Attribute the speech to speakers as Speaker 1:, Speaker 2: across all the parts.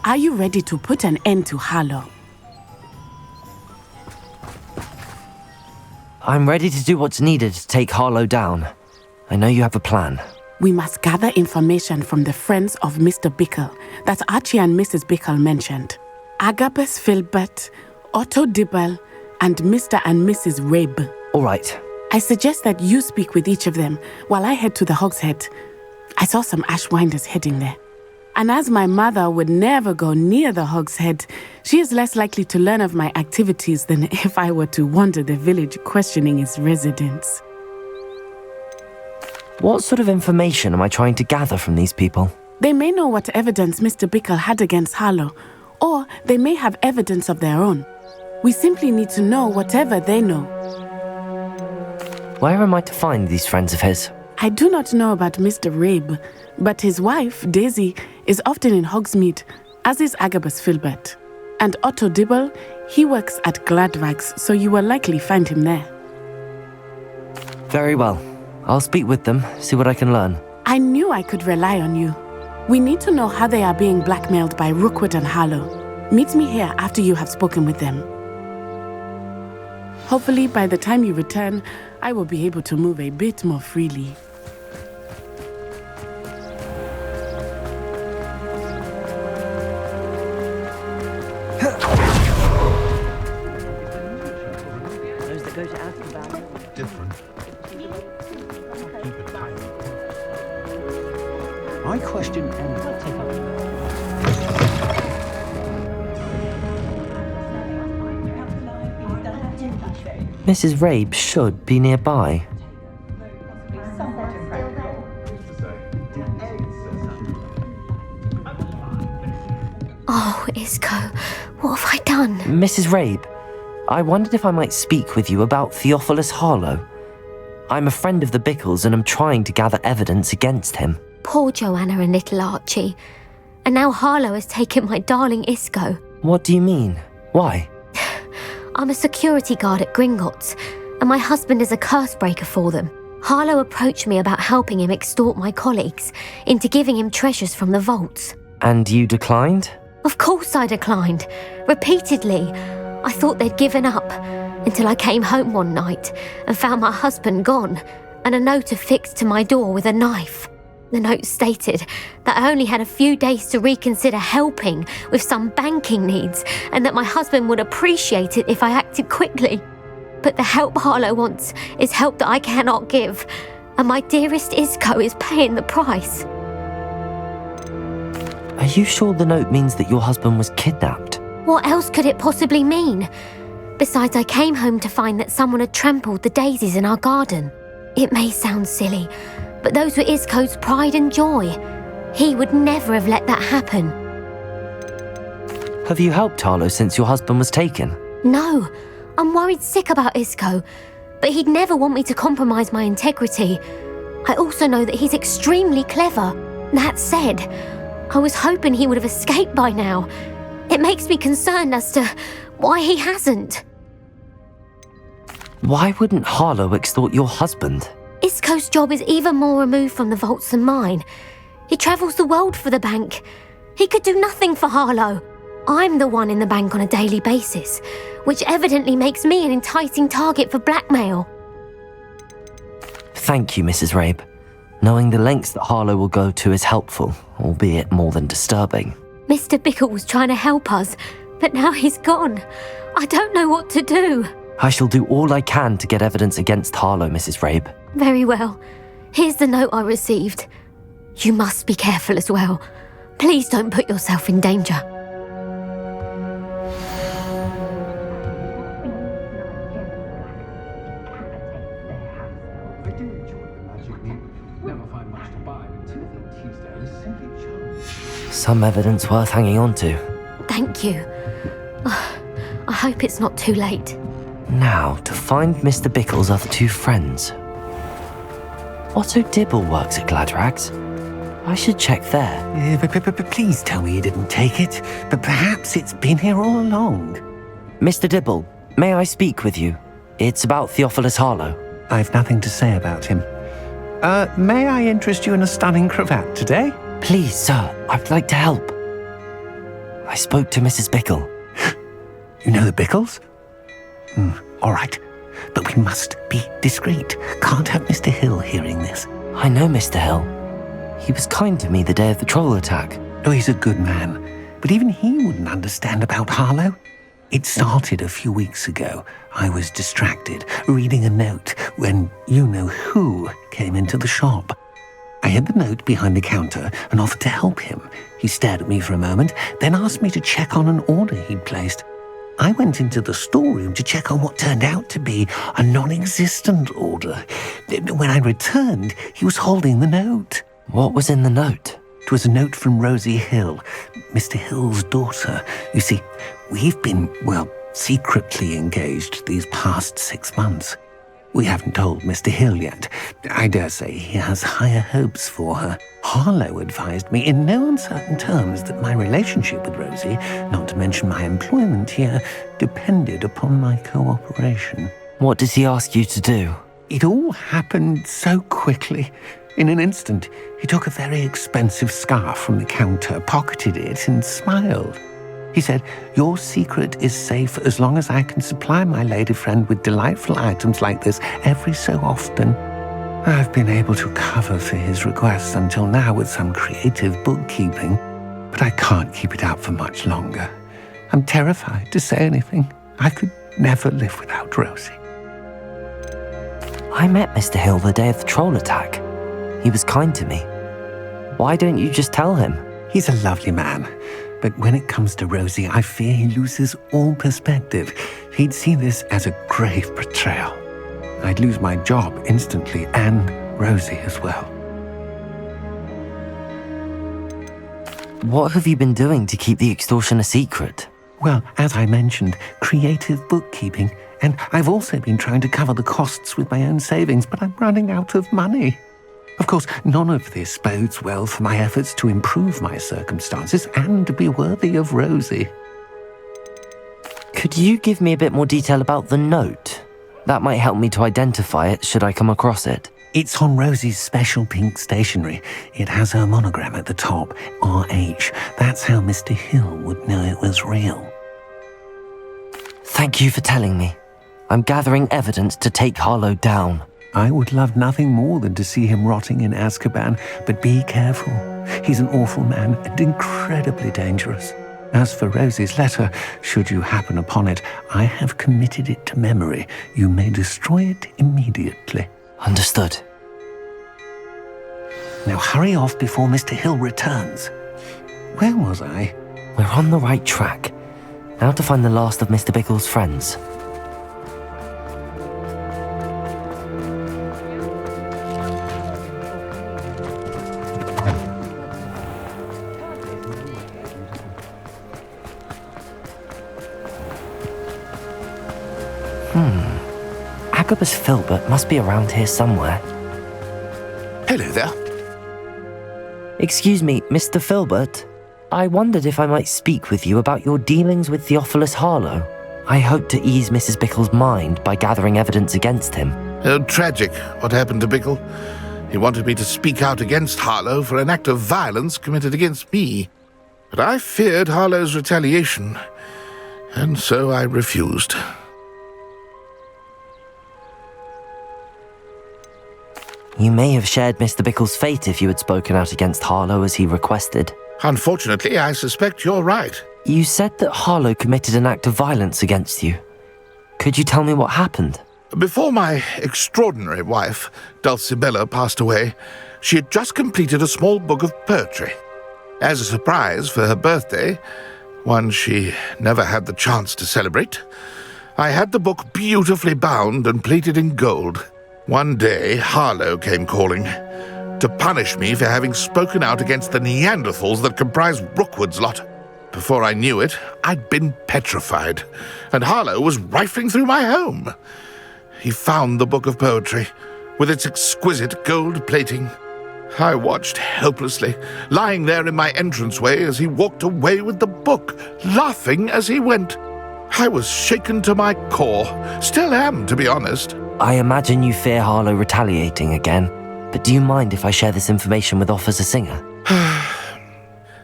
Speaker 1: Are you ready to put an end to Harlow?
Speaker 2: I'm ready to do what's needed to take Harlow down. I know you have a plan.
Speaker 1: We must gather information from the friends of Mr. Bickle that Archie and Mrs. Bickle mentioned. Agabus Filbert, Otto Dibble, and Mr. and Mrs. Rabe.
Speaker 2: All right.
Speaker 1: I suggest that you speak with each of them while I head to the Hog's Head. I saw some Ashwinders heading there. And as my mother would never go near the Hog's Head, she is less likely to learn of my activities than if I were to wander the village questioning its residents.
Speaker 2: What sort of information am I trying to gather from these people?
Speaker 1: They may know what evidence Mr. Bickle had against Harlow, or they may have evidence of their own. We simply need to know whatever they know.
Speaker 2: Where am I to find these friends of his?
Speaker 1: I do not know about Mr. Rabe, but his wife, Daisy, is often in Hogsmeade, as is Agabus Filbert. And Otto Dibble, he works at Gladrags, so you will likely find him there.
Speaker 2: Very well. I'll speak with them, see what I can learn.
Speaker 1: I knew I could rely on you. We need to know how they are being blackmailed by Rookwood and Harlow. Meet me here after you have spoken with them. Hopefully, by the time you return, I will be able to move a bit more freely.
Speaker 3: Those that go to Azkaban. Different. I question and take up.
Speaker 2: Mrs. Rabe should be nearby.
Speaker 4: Oh, Isco, what have I done?
Speaker 2: Mrs. Rabe, I wondered if I might speak with you about Theophilus Harlow. I'm a friend of the Bickles and I'm trying to gather evidence against him.
Speaker 4: Poor Joanna and little Archie. And now Harlow has taken my darling Isco.
Speaker 2: What do you mean? Why?
Speaker 4: I'm a security guard at Gringotts, and my husband is a curse breaker for them. Harlow approached me about helping him extort my colleagues into giving him treasures from the vaults.
Speaker 2: And you declined?
Speaker 4: Of course I declined. Repeatedly. I thought they'd given up, until I came home one night and found my husband gone, and a note affixed to my door with a knife. The note stated that I only had a few days to reconsider helping with some banking needs, and that my husband would appreciate it if I acted quickly. But the help Harlow wants is help that I cannot give, and my dearest Isco is paying the price.
Speaker 2: Are you sure the note means that your husband was kidnapped?
Speaker 4: What else could it possibly mean? Besides, I came home to find that someone had trampled the daisies in our garden. It may sound silly, but those were Isco's pride and joy. He would never have let that happen.
Speaker 2: Have you helped Harlow since your husband was taken?
Speaker 4: No, I'm worried sick about Isco, but he'd never want me to compromise my integrity. I also know that he's extremely clever. That said, I was hoping he would have escaped by now. It makes me concerned as to why he hasn't.
Speaker 2: Why wouldn't Harlow extort your husband?
Speaker 4: Isco's job is even more removed from the vaults than mine. He travels the world for the bank. He could do nothing for Harlow. I'm the one in the bank on a daily basis, which evidently makes me an enticing target for blackmail.
Speaker 2: Thank you, Mrs. Rabe. Knowing the lengths that Harlow will go to is helpful, albeit more than disturbing.
Speaker 4: Mr. Bickle was trying to help us, but now he's gone. I don't know what to do.
Speaker 2: I shall do all I can to get evidence against Harlow, Mrs. Rabe.
Speaker 4: Very well. Here's the note I received. You must be careful as well. Please don't put yourself in danger.
Speaker 2: Some evidence worth hanging on to.
Speaker 4: Thank you. I hope it's not too late.
Speaker 2: Now, to find Mr. Bickle's other two friends. Otto Dibble works at Gladrags. I should check there.
Speaker 5: Please tell me you didn't take it, but perhaps it's been here all along.
Speaker 2: Mr. Dibble, may I speak with you? It's about Theophilus Harlow.
Speaker 5: I've nothing to say about him. May I interest you in a stunning cravat today?
Speaker 2: Please, sir, I'd like to help. I spoke to Mrs. Bickle.
Speaker 5: You know the Bickles? All right. But we must be discreet. Can't have Mr. Hill hearing this.
Speaker 2: I know Mr. Hill. He was kind to me the day of the troll attack.
Speaker 5: Oh, he's a good man. But even he wouldn't understand about Harlow. It started a few weeks ago. I was distracted, reading a note, when you-know-who came into the shop. I hid the note behind the counter and offered to help him. He stared at me for a moment, then asked me to check on an order he'd placed. I went into the storeroom to check on what turned out to be a non-existent order. When I returned, he was holding the note.
Speaker 2: What was in the note?
Speaker 5: It was a note from Rosie Hill, Mr. Hill's daughter. You see, we've been, secretly engaged these past 6 months. We haven't told Mr. Hill yet. I dare say he has higher hopes for her. Harlow advised me in no uncertain terms that my relationship with Rosie, not to mention my employment here, depended upon my cooperation.
Speaker 2: What did he ask you to do?
Speaker 5: It all happened so quickly. In an instant, he took a very expensive scarf from the counter, pocketed it, and smiled. He said, "Your secret is safe as long as I can supply my lady friend with delightful items like this every so often." I've been able to cover for his requests until now with some creative bookkeeping, but I can't keep it up for much longer. I'm terrified to say anything. I could never live without Rosie.
Speaker 2: I met Mr. Hill the day of the troll attack. He was kind to me. Why don't you just tell him?
Speaker 5: He's a lovely man. But when it comes to Rosie, I fear he loses all perspective. He'd see this as a grave betrayal. I'd lose my job instantly, and Rosie as well.
Speaker 2: What have you been doing to keep the extortion a secret?
Speaker 5: Well, as I mentioned, creative bookkeeping. And I've also been trying to cover the costs with my own savings, but I'm running out of money. Of course, none of this bodes well for my efforts to improve my circumstances and to be worthy of Rosie.
Speaker 2: Could you give me a bit more detail about the note? That might help me to identify it should I come across it.
Speaker 5: It's on Rosie's special pink stationery. It has her monogram at the top, RH. That's how Mr. Hill would know it was real.
Speaker 2: Thank you for telling me. I'm gathering evidence to take Harlow down.
Speaker 5: I would love nothing more than to see him rotting in Azkaban, but be careful. He's an awful man and incredibly dangerous. As for Rosie's letter, should you happen upon it, I have committed it to memory. You may destroy it immediately.
Speaker 2: Understood.
Speaker 5: Now hurry off before Mr. Hill returns. Where was I?
Speaker 2: We're on the right track. Now to find the last of Mr. Bickle's friends. Agabus Filbert must be around here somewhere.
Speaker 6: Hello there.
Speaker 2: Excuse me, Mr. Filbert. I wondered if I might speak with you about your dealings with Theophilus Harlow. I hope to ease Mrs. Bickle's mind by gathering evidence against him.
Speaker 6: Oh, tragic what happened to Bickle. He wanted me to speak out against Harlow for an act of violence committed against me. But I feared Harlow's retaliation, and so I refused.
Speaker 2: You may have shared Mr. Bickle's fate if you had spoken out against Harlow as he requested.
Speaker 6: Unfortunately, I suspect you're right.
Speaker 2: You said that Harlow committed an act of violence against you. Could you tell me what happened?
Speaker 6: Before my extraordinary wife, Dulcibella, passed away, she had just completed a small book of poetry. As a surprise for her birthday, one she never had the chance to celebrate, I had the book beautifully bound and plated in gold. One day, Harlow came calling to punish me for having spoken out against the Neanderthals that comprise Rookwood's lot. Before I knew it, I'd been petrified, and Harlow was rifling through my home. He found the book of poetry, with its exquisite gold plating. I watched helplessly, lying there in my entranceway as he walked away with the book, laughing as he went. I was shaken to my core, still am, to be honest.
Speaker 2: I imagine you fear Harlow retaliating again, but do you mind if I share this information with Officer Singer?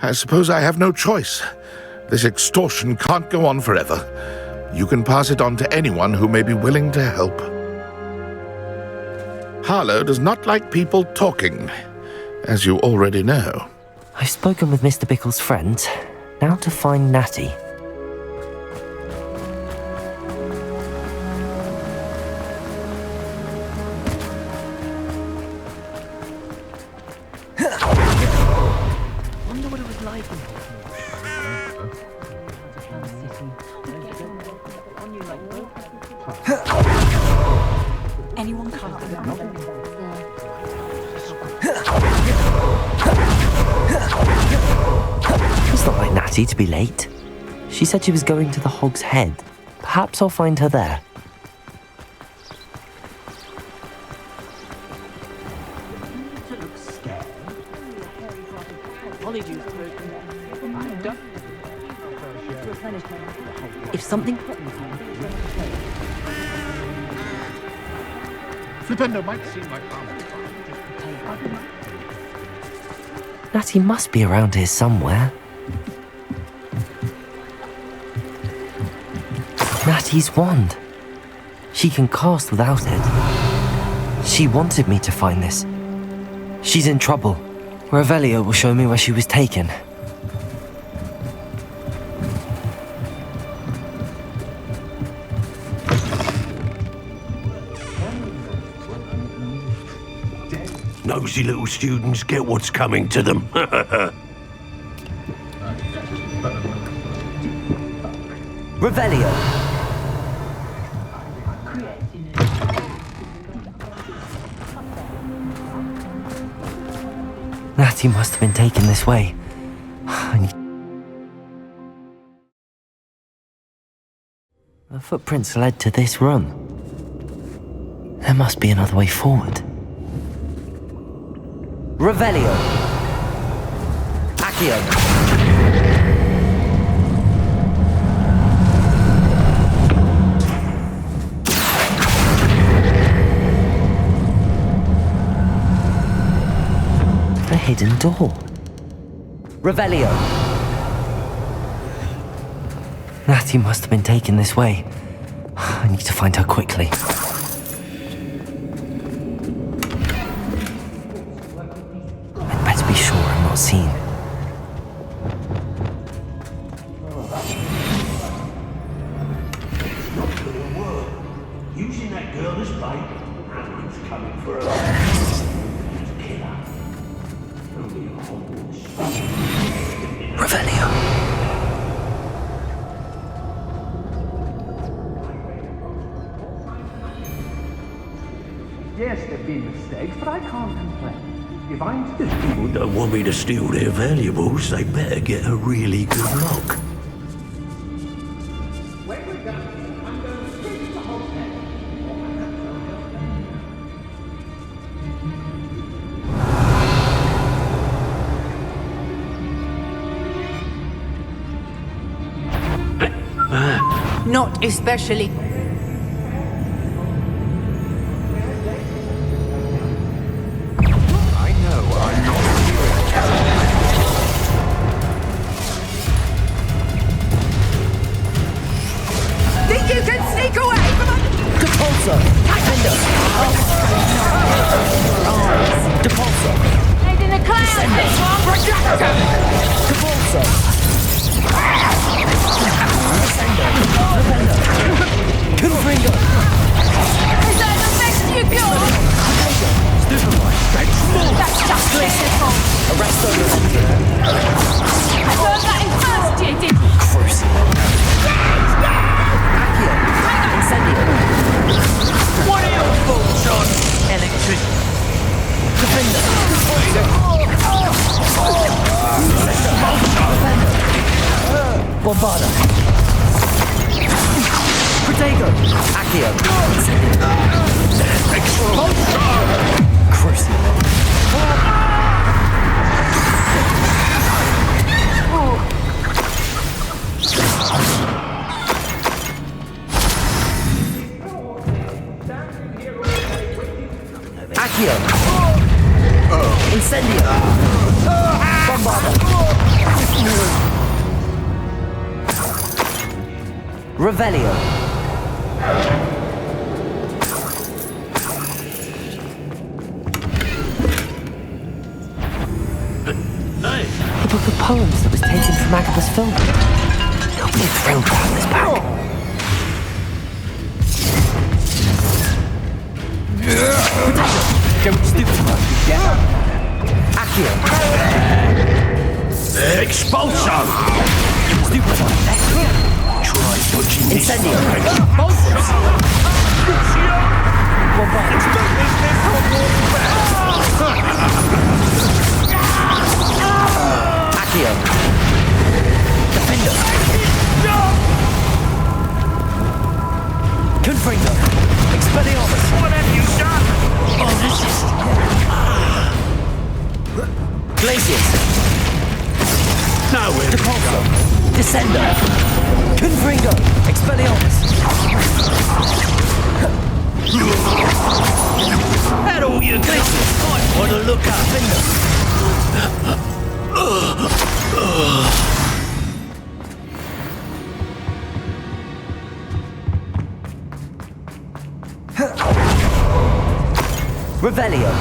Speaker 6: I suppose I have no choice. This extortion can't go on forever. You can pass it on to anyone who may be willing to help. Harlow does not like people talking, as you already know.
Speaker 2: I've spoken with Mr. Bickle's friends. Now to find Natty.
Speaker 3: Wonder what it was like in
Speaker 7: Anyone come?
Speaker 2: It's not like Natty to be late. She said she was going to the Hog's Head. Perhaps I'll find her there.
Speaker 3: to look scared. If something
Speaker 6: Flipendo might seem like
Speaker 2: Natty must be around here somewhere. Natty's wand. She can cast without it. She wanted me to find this. She's in trouble. Revelio will show me where she was taken.
Speaker 8: Nosy little students get what's coming to them.
Speaker 2: Revelio! Natty must have been taken this way. The footprints led to this room. There must be another way forward. Revelio! Accio! A hidden door. Revelio! Natty must have been taken this way. I need to find her quickly. I'd better be sure I'm not seen.
Speaker 8: Using that girl as bait, Alan's coming for her. Kill her. Only a Hogwarts.
Speaker 2: Revelio!
Speaker 9: Yes, there have been mistakes, but I can't complain. If I'm to
Speaker 8: People don't want me to steal their valuables, they better get a really good look.
Speaker 9: when we're done, I'm going straight to the hotel.
Speaker 7: Not especially.
Speaker 5: I know I'm not
Speaker 7: Think you can sneak away from us?
Speaker 2: Depulso! Defender! Depulso!
Speaker 4: Head in the clouds, this one!
Speaker 7: Projector!
Speaker 2: Depulso! Confringo!
Speaker 4: Is that the best you got? That's just merciful.
Speaker 2: Arresto!
Speaker 4: I learned that in first year, didn't you?
Speaker 2: Crucible! Accio! Incendio!
Speaker 3: What are your thoughts on electric?
Speaker 2: Defender! Bombarda! Protego! Accio! Crucible! Accio! Incendio! Bombarda! Revelio. The book of poems that was taken from Agabus film. You'll be thrilled to have this back. Don't stupid about it, yeah? Accio.
Speaker 8: Expulso!
Speaker 2: Stupid about it.
Speaker 8: Try touching this.
Speaker 2: Incendio. Accio. Defendo. Confringo. Expelliarmus.
Speaker 8: What have you done? Oh, this is...
Speaker 2: Glacius.
Speaker 8: Nowhere to
Speaker 2: Depulso. Descendo. Confringo. Expelliarmus.
Speaker 8: That all you got? Might want to look up.
Speaker 2: Revelio.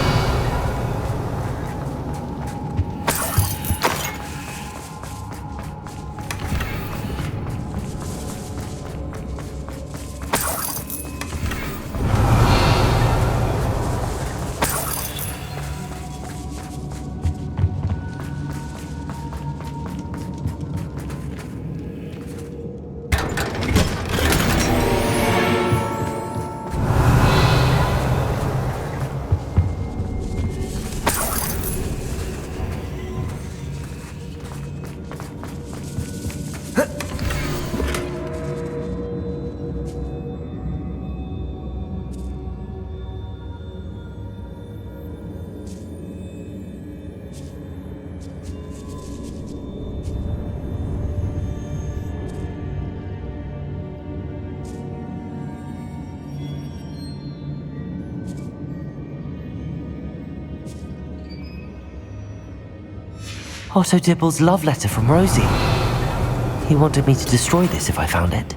Speaker 2: Otto Dibble's love letter from Rosie. He wanted me to destroy this if I found it.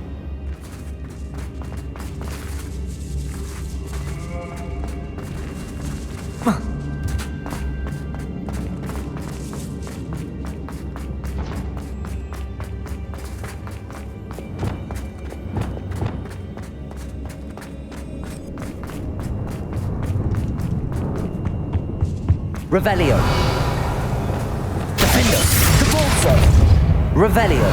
Speaker 2: Revelio. Defendo. Depulso. Revelio.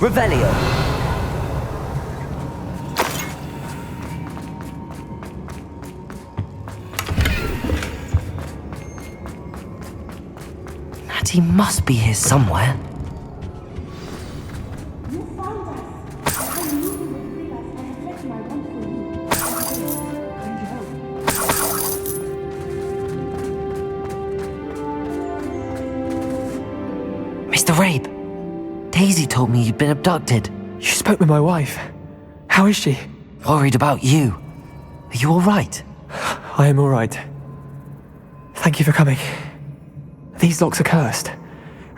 Speaker 2: Revelio. Natty must be here somewhere. Mr. Rabe. Daisy told me you'd been abducted.
Speaker 10: You spoke with my wife. How is she?
Speaker 2: Worried about you. Are you all right?
Speaker 10: I am all right. Thank you for coming. These locks are cursed,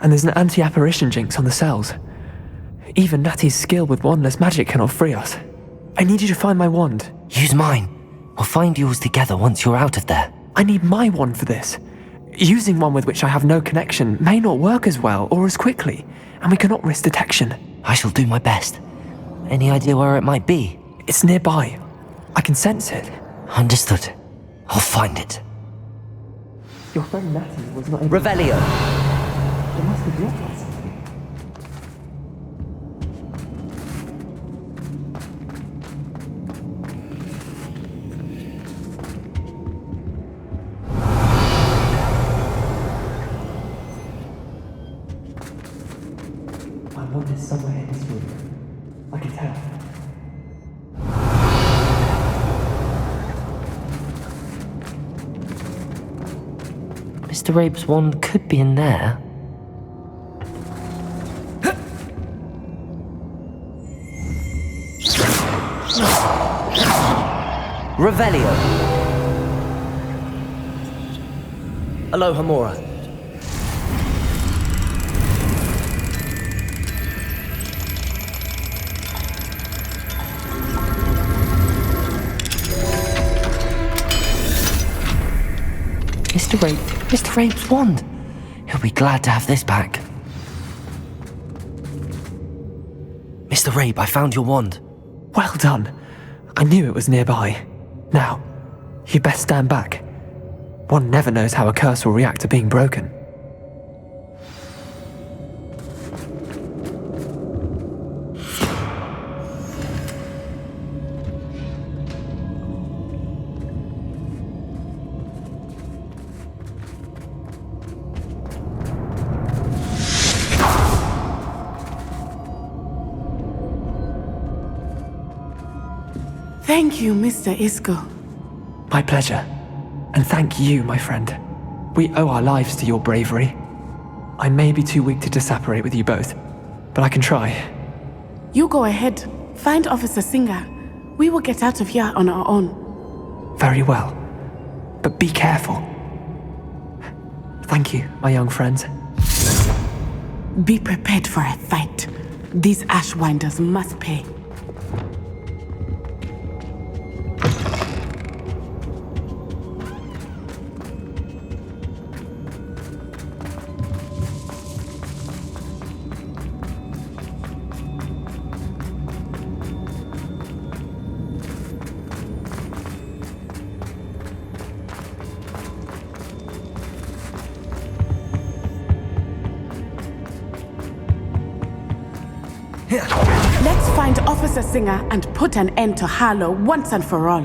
Speaker 10: and there's an anti-apparition jinx on the cells. Even Natty's skill with wandless magic cannot free us. I need you to find my wand.
Speaker 2: Use mine. We'll find yours together once you're out of there.
Speaker 10: I need my wand for this. Using one with which I have no connection may not work as well or as quickly, and we cannot risk detection.
Speaker 2: I shall do my best. Any idea where it might be?
Speaker 10: It's nearby. I can sense it.
Speaker 2: Understood. I'll find it.
Speaker 10: Your friend Natty was not able
Speaker 2: Revelio!
Speaker 10: It must be blocked by something. My wand is somewhere in this room. I can tell.
Speaker 2: Mr. Rabe's wand could be in there. Revelio! Aloha Mora. Mr. Rabe's wand. He'll be glad to have this back. Mr. Rabe, I found your wand.
Speaker 10: Well done. I knew it was nearby. Now, you best stand back. One never knows how a curse will react to being broken.
Speaker 1: Thank you, Mr. Isco.
Speaker 10: My pleasure. And thank you, my friend. We owe our lives to your bravery. I may be too weak to disapparate with you both, but I can try.
Speaker 1: You go ahead. Find Officer Singer. We will get out of here on our own.
Speaker 10: Very well. But be careful. Thank you, my young friends.
Speaker 1: Be prepared for a fight. These Ashwinders must pay. Let's find Officer Singer and put an end to Harlow once and for all.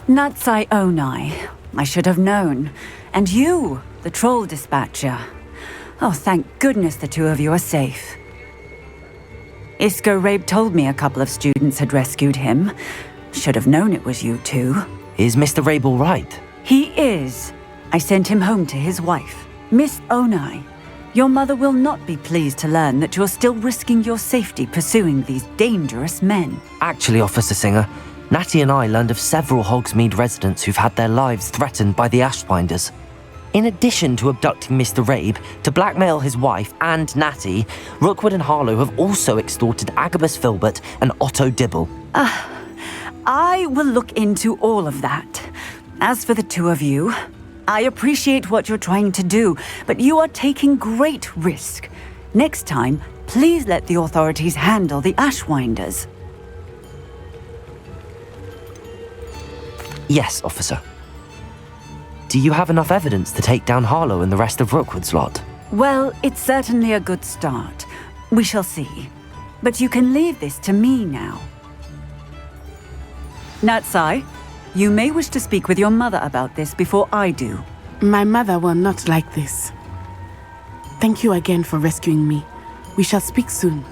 Speaker 11: Natsai Onai. I should have known. And you, the troll dispatcher. Oh, thank goodness the two of you are safe. Isco Rabe told me a couple of students had rescued him. Should have known it was you two.
Speaker 2: Is Mr. Rabe all right?
Speaker 11: He is. I sent him home to his wife. Miss Onai, your mother will not be pleased to learn that you're still risking your safety pursuing these dangerous men.
Speaker 2: Actually, Officer Singer, Natty and I learned of several Hogsmeade residents who've had their lives threatened by the Ashwinders. In addition to abducting Mr. Rabe, to blackmail his wife and Natty, Rookwood and Harlow have also extorted Agabus Filbert and Otto Dibble.
Speaker 11: I will look into all of that. As for the two of you, I appreciate what you're trying to do, but you are taking great risk. Next time, please let the authorities handle the Ashwinders.
Speaker 2: Yes, officer. Do you have enough evidence to take down Harlow and the rest of Rookwood's lot?
Speaker 11: Well, it's certainly a good start. We shall see. But you can leave this to me now. Natsai, you may wish to speak with your mother about this before I do.
Speaker 1: My mother will not like this. Thank you again for rescuing me. We shall speak soon.